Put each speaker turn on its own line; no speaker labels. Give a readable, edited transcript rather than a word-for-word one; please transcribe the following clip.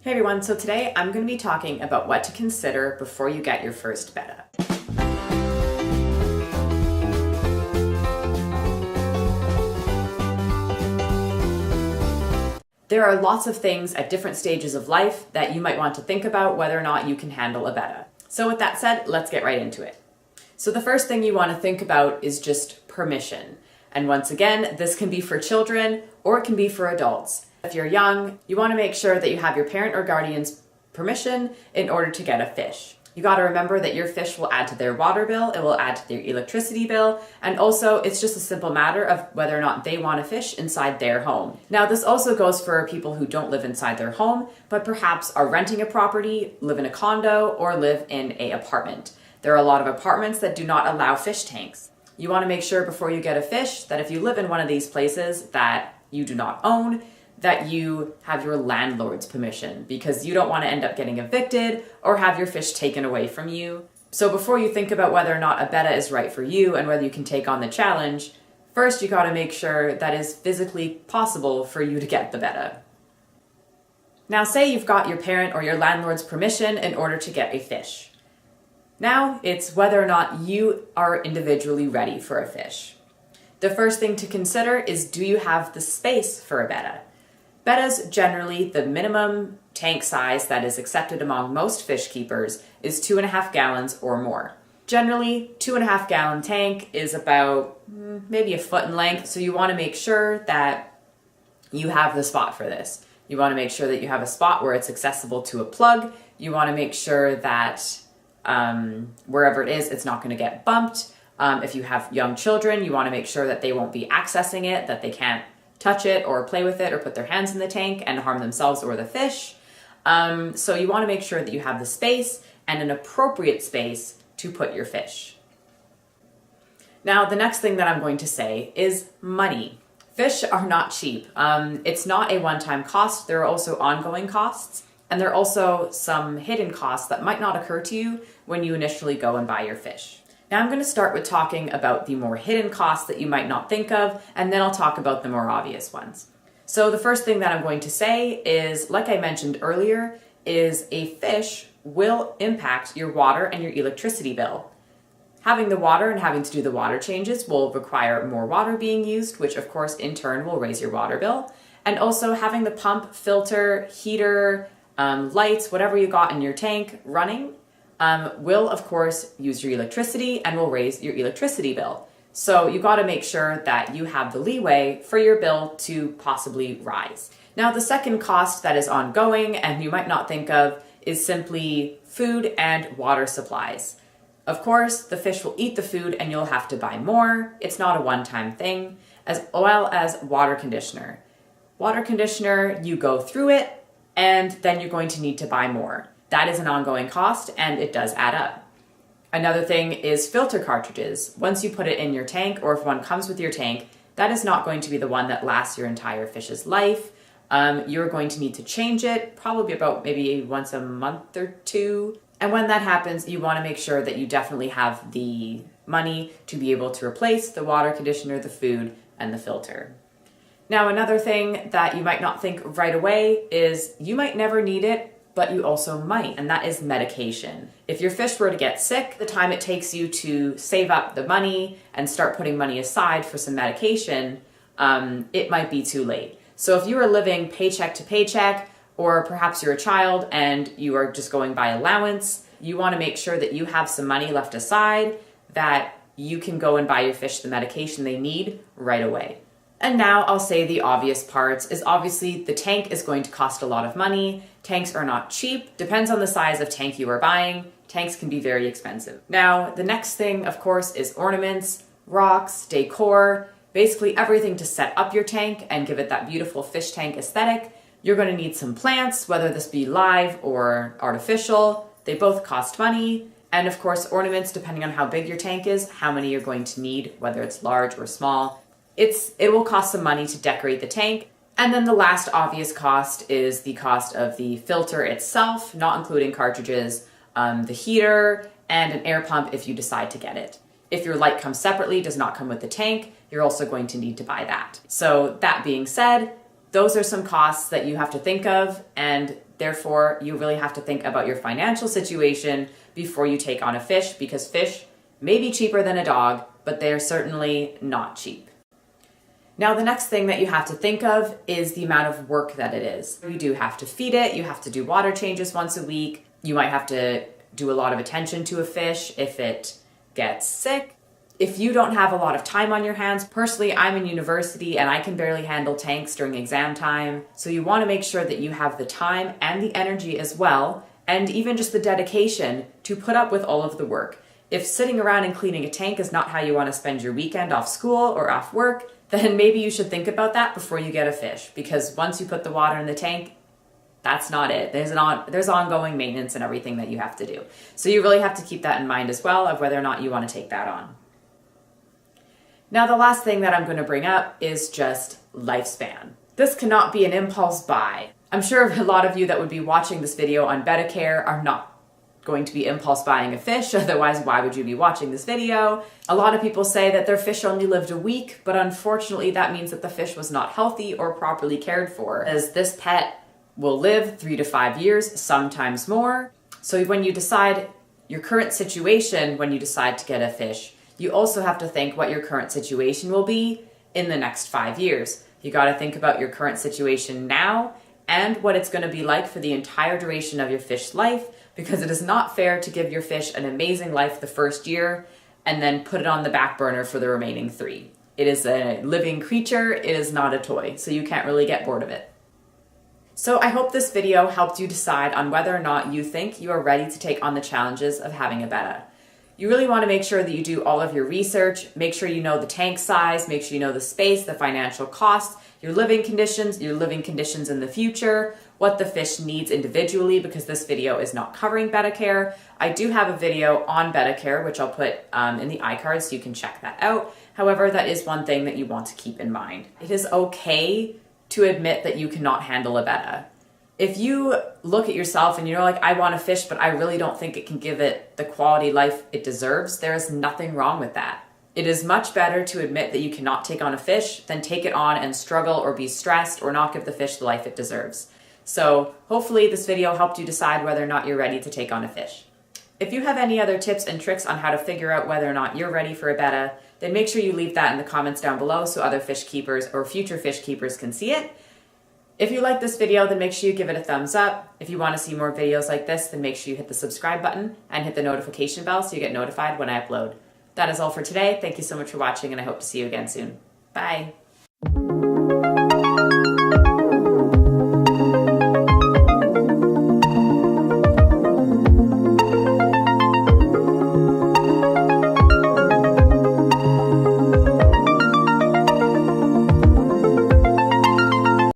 Hey everyone, so today I'm going to be talking about what to consider before you get your first betta. There are lots of things at different stages of life that you might want to think about whether or not you can handle a betta. So with that said, let's get right into it. So the first thing you want to think about is just permission. And once again, this can be for children or it can be for adults. If you're young, you want to make sure that you have your parent or guardian's permission in order to get a fish. You got to remember that your fish will add to their water bill, it will add to their electricity bill, and also it's just a simple matter of whether or not they want a fish inside their home. Now this also goes for people who don't live inside their home, but perhaps are renting a property, live in a condo, or live in an apartment. There are a lot of apartments that do not allow fish tanks. You want to make sure before you get a fish that if you live in one of these places that you do not own, that you have your landlord's permission, because you don't want to end up getting evicted or have your fish taken away from you. So before you think about whether or not a betta is right for you and whether you can take on the challenge, first you got to make sure that is physically possible for you to get the betta. Now say you've got your parent or your landlord's permission in order to get a fish. Now it's whether or not you are individually ready for a fish. The first thing to consider is, do you have the space for a betta? Bettas, generally, the minimum tank size that is accepted among most fish keepers is 2.5 gallons or more. Generally, 2.5 gallon tank is about maybe a foot in length, so you want to make sure that you have the spot for this. You want to make sure that you have a spot where it's accessible to a plug. You want to make sure that wherever it is, it's not going to get bumped. If you have young children, you want to make sure that they won't be accessing it, that they can't touch it or play with it or put their hands in the tank and harm themselves or the fish. So you want to make sure that you have the space and an appropriate space to put your fish. Now, the next thing that I'm going to say is money. Fish are not cheap. It's not a one-time cost. There are also ongoing costs, and there are also some hidden costs that might not occur to you when you initially go and buy your fish. Now I'm going to start with talking about the more hidden costs that you might not think of, and then I'll talk about the more obvious ones. So the first thing that I'm going to say is, like I mentioned earlier, is a fish will impact your water and your electricity bill. Having the water and having to do the water changes will require more water being used, which of course in turn will raise your water bill. And also having the pump, filter, heater, lights, whatever you got in your tank running, will of course use your electricity and will raise your electricity bill. So you got to make sure that you have the leeway for your bill to possibly rise. Now the second cost that is ongoing and you might not think of is simply food and water supplies. Of course, the fish will eat the food and you'll have to buy more. It's not a one-time thing, as well as water conditioner. Water conditioner, you go through it and then you're going to need to buy more. That is an ongoing cost and it does add up. Another thing is filter cartridges. Once you put it in your tank, or if one comes with your tank, that is not going to be the one that lasts your entire fish's life. You're going to need to change it probably about maybe once a month or two. And when that happens, you want to make sure that you definitely have the money to be able to replace the water conditioner, the food, and the filter. Now, another thing that you might not think right away is you might never need it, but you also might, and that is medication. If your fish were to get sick, the time it takes you to save up the money and start putting money aside for some medication, it might be too late. So if you are living paycheck to paycheck, or perhaps you're a child and you are just going by allowance, you want to make sure that you have some money left aside that you can go and buy your fish the medication they need right away. And now I'll say the obvious parts is obviously the tank is going to cost a lot of money. Tanks are not cheap. Depends on the size of tank you are buying. Tanks can be very expensive. Now, the next thing, of course, is ornaments, rocks, decor, basically everything to set up your tank and give it that beautiful fish tank aesthetic. You're going to need some plants, whether this be live or artificial. They both cost money. And of course, ornaments, depending on how big your tank is, how many you're going to need, whether it's large or small. It will cost some money to decorate the tank. And then the last obvious cost is the cost of the filter itself, not including cartridges, the heater, and an air pump if you decide to get it. If your light comes separately, does not come with the tank, you're also going to need to buy that. So that being said, those are some costs that you have to think of, and Therefore, you really have to think about your financial situation before you take on a fish, because fish may be cheaper than a dog, but they're certainly not cheap. Now, the next thing that you have to think of is the amount of work that it is. You do have to feed it, you have to do water changes once a week, you might have to do a lot of attention to a fish if it gets sick. If you don't have a lot of time on your hands, personally, I'm in university and I can barely handle tanks during exam time. So you want to make sure that you have the time and the energy as well, and even just the dedication to put up with all of the work. If sitting around and cleaning a tank is not how you want to spend your weekend off school or off work, then maybe you should think about that before you get a fish, because once you put the water in the tank, that's not it. There's ongoing maintenance and everything that you have to do. So you really have to keep that in mind as well, of whether or not you want to take that on. Now, the last thing that I'm going to bring up is just lifespan. This cannot be an impulse buy. I'm sure a lot of you that would be watching this video on Betta Care are not going to be impulse buying a fish, otherwise why would you be watching this video? A lot of people say that their fish only lived a week, but unfortunately that means that the fish was not healthy or properly cared for, as this pet will live 3 to 5 years, sometimes more. So when you decide your current situation, when you decide to get a fish, you also have to think what your current situation will be in the next 5 years. You got to think about your current situation now and what it's going to be like for the entire duration of your fish's life, because it is not fair to give your fish an amazing life the first year and then put it on the back burner for the remaining 3. It is a living creature, it is not a toy, so you can't really get bored of it. So I hope this video helped you decide on whether or not you think you are ready to take on the challenges of having a Betta. You really want to make sure that you do all of your research, make sure you know the tank size, make sure you know the space, the financial cost, your living conditions in the future, what the fish needs individually, because this video is not covering Betta Care. I do have a video on Betta Care, which I'll put in the iCard so you can check that out. However, that is one thing that you want to keep in mind. It is okay to admit that you cannot handle a Betta. If you look at yourself and you're like, I want a fish, but I really don't think it can give it the quality life it deserves, there is nothing wrong with that. It is much better to admit that you cannot take on a fish than take it on and struggle or be stressed or not give the fish the life it deserves. So hopefully this video helped you decide whether or not you're ready to take on a fish. If you have any other tips and tricks on how to figure out whether or not you're ready for a Betta, then make sure you leave that in the comments down below so other fish keepers or future fish keepers can see it. If you like this video, then make sure you give it a thumbs up. If you want to see more videos like this, then make sure you hit the subscribe button and hit the notification bell so you get notified when I upload. That is all for today. Thank you so much for watching, and I hope to see you again soon. Bye.